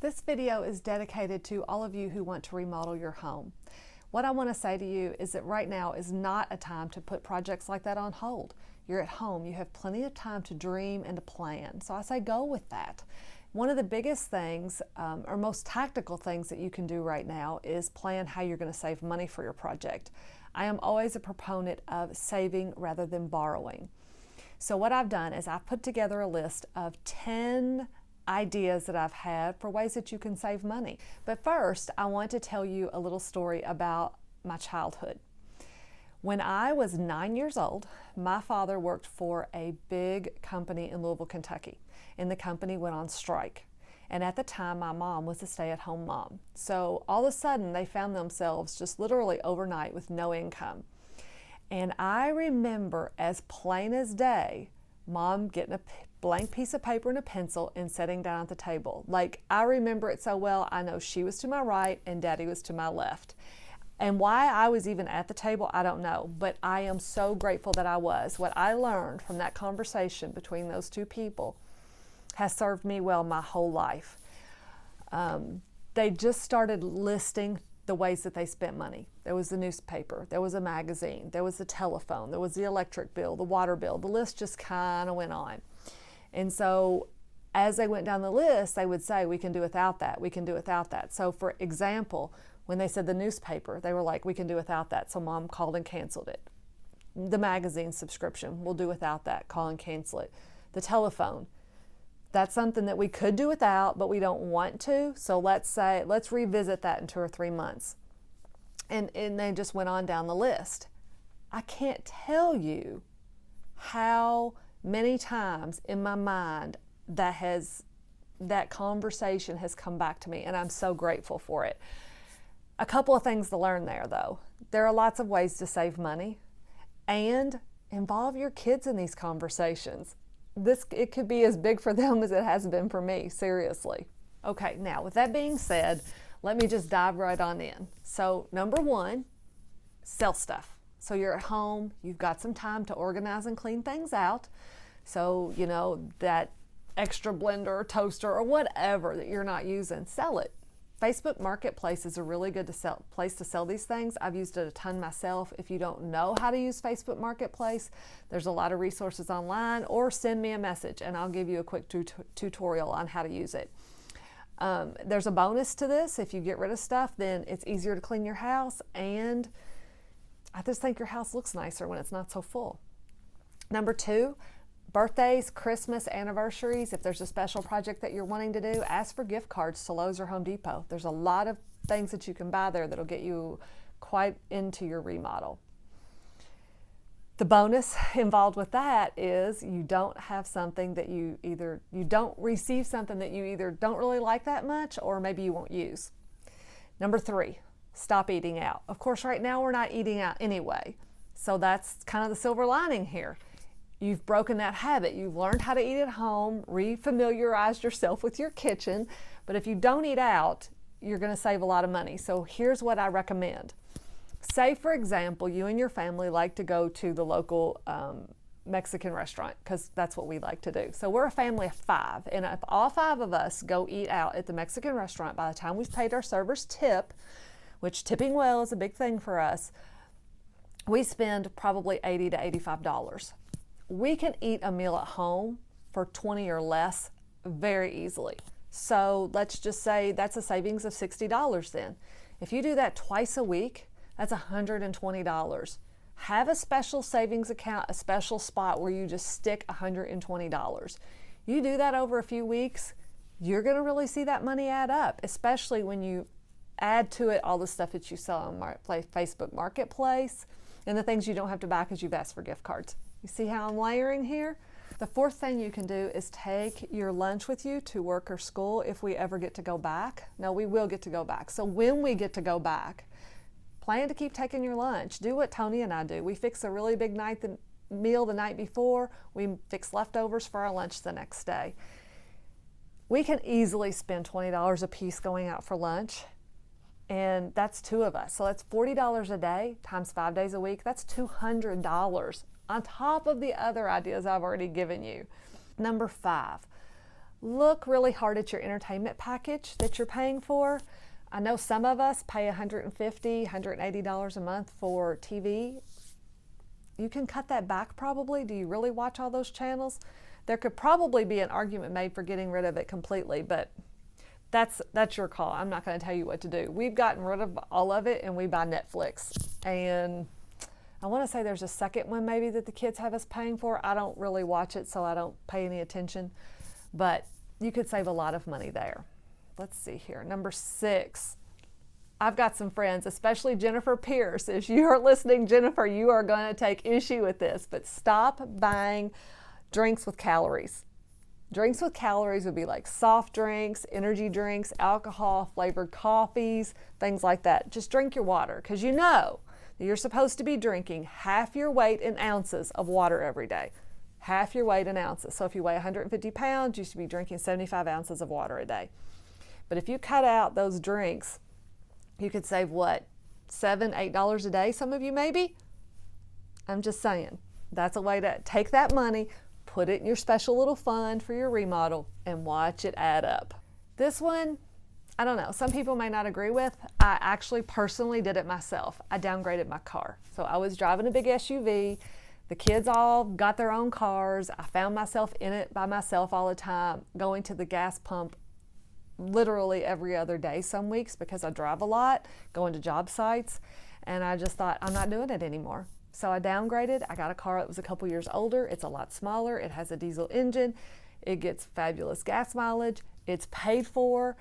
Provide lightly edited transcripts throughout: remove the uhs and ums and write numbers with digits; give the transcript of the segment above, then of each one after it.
This video is dedicated to all of you who want to remodel your home. What I want to say to you is that right now is not a time to put projects like that on hold. You're at home, you have plenty of time to dream and to plan. So I say go with that. One of the biggest things, or most tactical things that you can do right now is plan how you're going to save money for your project. I am always a proponent of saving rather than borrowing. So what I've done is I've put together a list of 10 ideas that I've had for ways that you can save money. But first, I want to tell you a little story about my childhood. When I was 9 years old, my father worked for a big company in Louisville, Kentucky, and the company went on strike. And at the time, my mom was a stay-at-home mom. So all of a sudden, they found themselves just literally overnight with no income. And I remember as plain as day, Mom getting a blank piece of paper and a pencil and sitting down at the table. Like, I remember it so well. I know she was to my right and Daddy was to my left. And why I was even at the table, I don't know, but I am so grateful that I was. What I learned from that conversation between those two people has served me well my whole life. They just started listing the ways that they spent money. There was the newspaper, there was a magazine, there was the telephone, there was the electric bill, the water bill. The list just kind of went on. And so as they went down the list, they would say, we can do without that, we can do without that. So for example, when they said the newspaper, they were like, we can do without that. So Mom called and canceled it. The magazine subscription, we'll do without that, call and cancel it. The telephone, that's something that we could do without, but we don't want to. So let's revisit that in 2 or 3 months. And they just went on down the list. I can't tell you how many times in my mind that conversation has come back to me, and I'm so grateful for it. A couple of things to learn there, though. There are lots of ways to save money, and involve your kids in these conversations. It could be as big for them as it has been for me, seriously. Okay, now with that being said, let me just dive right on in. So number one, sell stuff. So you're at home, you've got some time to organize and clean things out. So, you know, that extra blender or toaster or whatever that you're not using, sell it. Facebook Marketplace is a really good place to sell these things. I've used it a ton myself. If you don't know how to use Facebook Marketplace, there's a lot of resources online, or send me a message and I'll give you a quick tutorial on how to use it. There's a bonus to this. If you get rid of stuff, then it's easier to clean your house, and I just think your house looks nicer when it's not so full. Number two, birthdays, Christmas, anniversaries. If there's a special project that you're wanting to do, ask for gift cards to Lowe's or Home Depot. There's a lot of things that you can buy there that'll get you quite into your remodel. The bonus involved with that is you don't have something that you don't receive something that you either don't really like that much, or maybe you won't use. Number three, stop eating out. Of course, right now we're not eating out anyway. So that's kind of the silver lining here. You've broken that habit. You've learned how to eat at home, refamiliarized yourself with your kitchen. But if you don't eat out, you're going to save a lot of money. So here's what I recommend. Say, for example, you and your family like to go to the local Mexican restaurant, because that's what we like to do. So we're a family of 5. And if all 5 of us go eat out at the Mexican restaurant, by the time we've paid our server's tip, which tipping well is a big thing for us, we spend probably $80 to $85. We can eat a meal at home for $20 or less very easily. So let's just say that's a savings of $60 then. If you do that twice a week, that's $120. Have a special savings account, a special spot where you just stick $120. You do that over a few weeks, you're going to really see that money add up, especially when you add to it all the stuff that you sell on Facebook Marketplace and the things you don't have to buy because you've asked for gift cards. You see how I'm layering here? The fourth thing you can do is take your lunch with you to work or school if we ever get to go back. No, we will get to go back. So when we get to go back, plan to keep taking your lunch. Do what Tony and I do. We fix a really big meal the night before. We fix leftovers for our lunch the next day. We can easily spend $20 a piece going out for lunch, and that's 2 of us. So that's $40 a day times 5 days a week. That's $200 on top of the other ideas I've already given you. Number 5, Look really hard at your entertainment package that you're paying for. I know some of us pay $150, $180 a month for TV. You can cut that back probably. Do you really watch all those channels? There could probably be an argument made for getting rid of it completely, but that's your call. I'm not going to tell you what to do. We've gotten rid of all of it and we buy Netflix. And I want to say there's a second one maybe that the kids have us paying for. I don't really watch it, so I don't pay any attention. But you could save a lot of money there. Let's see here. Number 6. I've got some friends, especially Jennifer Pierce. If you are listening, Jennifer, you are going to take issue with this, but stop buying drinks with calories. Drinks with calories would be like soft drinks, energy drinks, alcohol, flavored coffees, things like that. Just drink your water, because you know that you're supposed to be drinking half your weight in ounces of water every day. Half your weight in ounces. So if you weigh 150 pounds, you should be drinking 75 ounces of water a day. But if you cut out those drinks, you could save what? $7, $8 a day, some of you maybe? I'm just saying. That's a way to take that money, put it in your special little fund for your remodel, and watch it add up. This one, I don't know, some people may not agree with. I actually personally did it myself. I downgraded my car. So I was driving a big SUV. The kids all got their own cars. I found myself in it by myself all the time, going to the gas pump literally every other day some weeks because I drive a lot, going to job sites, and I just thought, I'm not doing it anymore. So I downgraded. I got a car that was a couple years older. It's a lot smaller. It has a diesel engine. It gets fabulous gas mileage. It's paid for.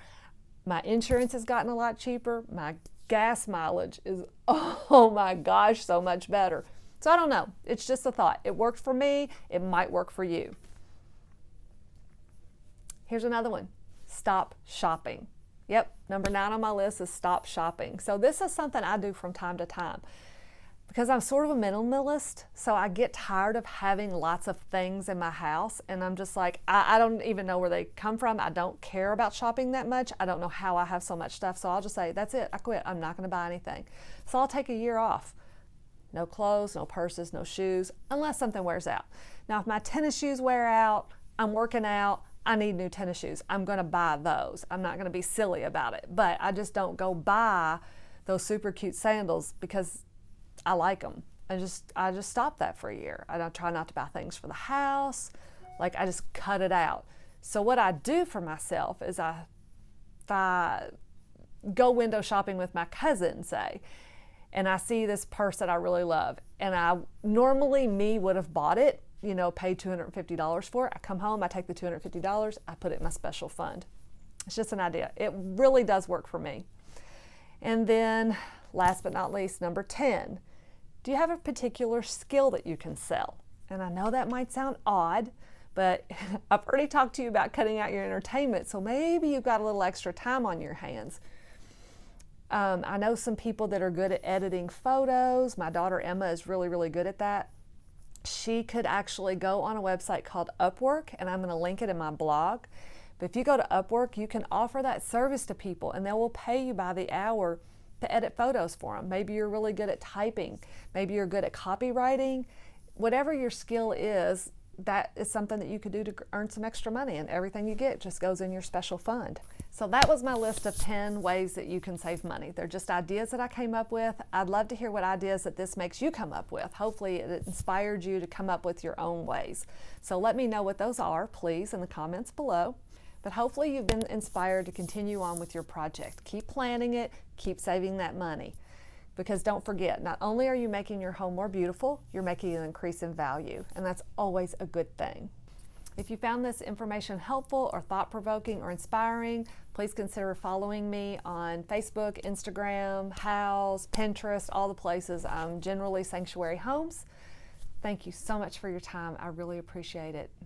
My insurance has gotten a lot cheaper. My gas mileage is, oh my gosh, so much better. So I don't know. It's just a thought. It worked for me. It might work for you. Here's another one. Stop shopping. Yep, number 9 on my list is stop shopping. So this is something I do from time to time because I'm sort of a minimalist. So I get tired of having lots of things in my house, and I'm just like, I don't even know where they come from. I don't care about shopping that much. I don't know how I have so much stuff. So I'll just say, that's it. I quit. I'm not going to buy anything. So I'll take a year off. No clothes, no purses, no shoes, unless something wears out. Now, if my tennis shoes wear out, I'm working out, I need new tennis shoes. I'm going to buy those. I'm not going to be silly about it. But I just don't go buy those super cute sandals because I like them. I just stopped that for a year. I don't try not to buy things for the house. Like, I just cut it out. So what I do for myself is if I go window shopping with my cousin, say, and I see this purse that I really love, and I normally would have bought it, paid $250 for it. I come home, I take the $250, I put it in my special fund. It's just an idea. It really does work for me. And then, last but not least, number 10, do you have a particular skill that you can sell? And I know that might sound odd, but I've already talked to you about cutting out your entertainment, so maybe you've got a little extra time on your hands. I know some people that are good at editing photos. My daughter Emma is really, really good at that. She could actually go on a website called Upwork, and I'm going to link it in my blog. But if you go to Upwork, you can offer that service to people, and they will pay you by the hour to edit photos for them. Maybe you're really good at typing. Maybe you're good at copywriting. Whatever your skill is, that is something that you could do to earn some extra money, and everything you get just goes in your special fund. So that was my list of 10 ways that you can save money. They're just ideas that I came up with. I'd love to hear what ideas that this makes you come up with. Hopefully it inspired you to come up with your own ways. So let me know what those are, please, in the comments below. But hopefully you've been inspired to continue on with your project. Keep planning it, keep saving that money. Because don't forget, not only are you making your home more beautiful, you're making an increase in value, and that's always a good thing. If you found this information helpful or thought-provoking or inspiring, please consider following me on Facebook, Instagram, Houzz, Pinterest, all the places. I'm generally Sanctuary Homes. Thank you so much for your time. I really appreciate it.